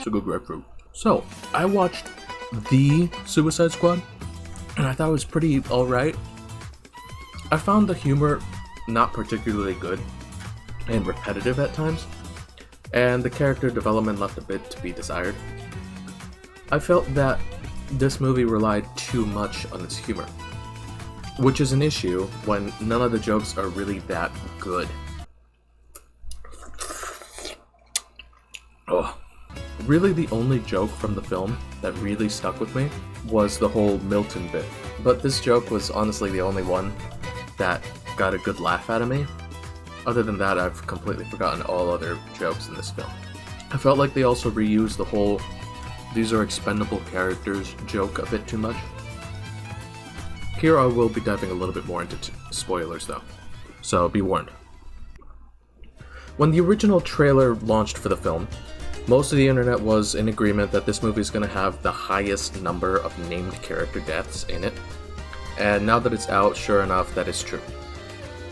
It's a good grapefruit. So, I watched The Suicide Squad, and I thought it was pretty alright. I found the humor not particularly good and repetitive at times, and the character development left a bit to be desired. I felt that this movie relied too much on its humor, which is an issue when none of the jokes are really that good. Oh. Really, the only joke from the film that really stuck with me was the whole Milton bit, but this joke was honestly the only one that got a good laugh out of me. Other than that, I've completely forgotten all other jokes in this film. I felt like they also reused the whole "these are expendable characters" joke a bit too much. Here I will be diving a little bit more into spoilers though, so be warned. When the original trailer launched for the film, most of the internet was in agreement that this movie is going to have the highest number of named character deaths in it, and now that it's out, sure enough, that is true.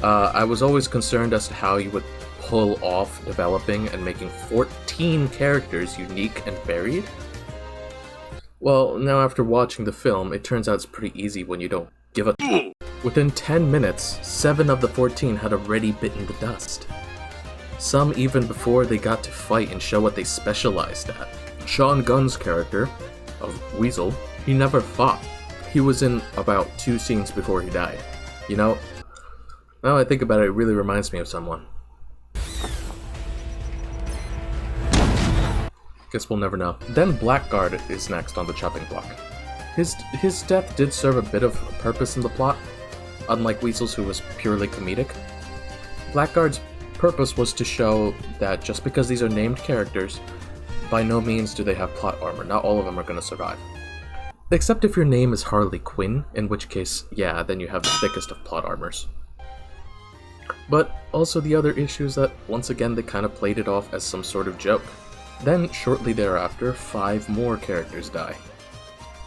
I was always concerned as to how you would pull off developing and making 14 characters unique and varied. Well, now after watching the film, it turns out it's pretty easy when you don't give a Within 10 minutes, 7 of the 14 had already bitten the dust. Some even before they got to fight and show what they specialized at. Sean Gunn's character, of Weasel, he never fought. He was in about 2 scenes before he died. You know, now I think about it, it really reminds me of someone. Guess we'll never know. Then Blackguard is next on the chopping block. His death did serve a bit of purpose in the plot, unlike Weasel's, who was purely comedic. Blackguard's purpose was to show that just because these are named characters, by no means do they have plot armor. Not all of them are going to survive. Except if your name is Harley Quinn, in which case, yeah, then you have the thickest of plot armors. But also the other issue is that, once again, they kind of played it off as some sort of joke. Then, shortly thereafter, 5 more characters die.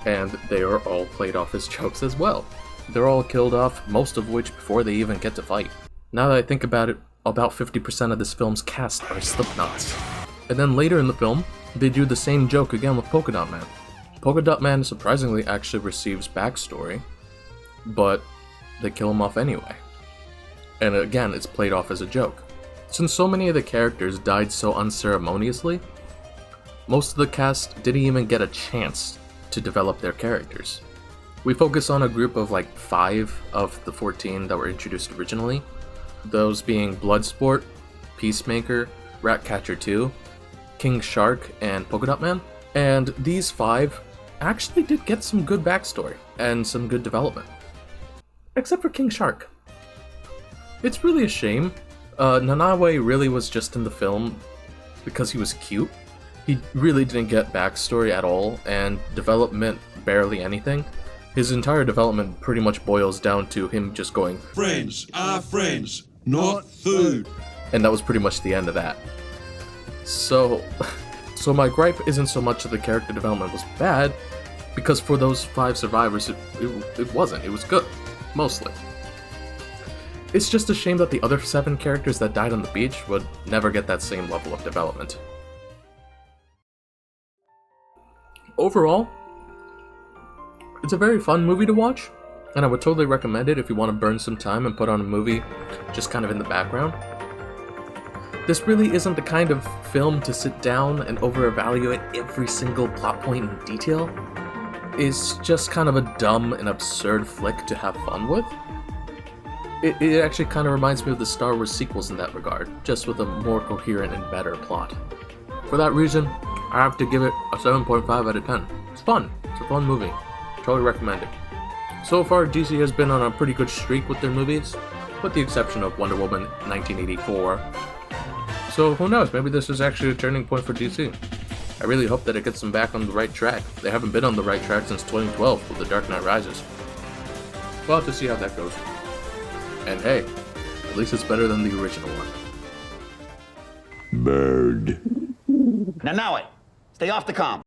And they are all played off as jokes as well. They're all killed off, most of which before they even get to fight. Now that I think about it, about 50% of this film's cast are Slipknots. And then later in the film, they do the same joke again with Polka Dot Man. Polka Dot Man surprisingly actually receives backstory, but they kill him off anyway. And again, it's played off as a joke. Since so many of the characters died so unceremoniously, most of the cast didn't even get a chance to develop their characters. We focus on a group of like 5 of the 14 that were introduced originally, those being Bloodsport, Peacemaker, Ratcatcher 2, King Shark, and Polka Dot Man. And these 5 actually did get some good backstory and some good development. Except for King Shark. It's really a shame. Nanawe really was just in the film because he was cute. He really didn't get backstory at all, and development barely anything. His entire development pretty much boils down to him just going, "Friends are friends, not food." And that was pretty much the end of that. So my gripe isn't so much that the character development was bad, because for those 5 survivors, it wasn't. It was good, mostly. It's just a shame that the other 7 characters that died on the beach would never get that same level of development. Overall, it's a very fun movie to watch, and I would totally recommend it if you want to burn some time and put on a movie just kind of in the background. This really isn't the kind of film to sit down and over-evaluate every single plot point in detail. It's just kind of a dumb and absurd flick to have fun with. It actually kind of reminds me of the Star Wars sequels in that regard, just with a more coherent and better plot. For that reason, I have to give it a 7.5 out of 10. It's fun. It's a fun movie. Totally recommend it. So far, DC has been on a pretty good streak with their movies, with the exception of Wonder Woman 1984. So who knows, maybe this is actually a turning point for DC. I really hope that it gets them back on the right track. They haven't been on the right track since 2012 with The Dark Knight Rises. We'll have to see how that goes. And hey, at least it's better than the original one. Bird. Now it. Stay off the comm.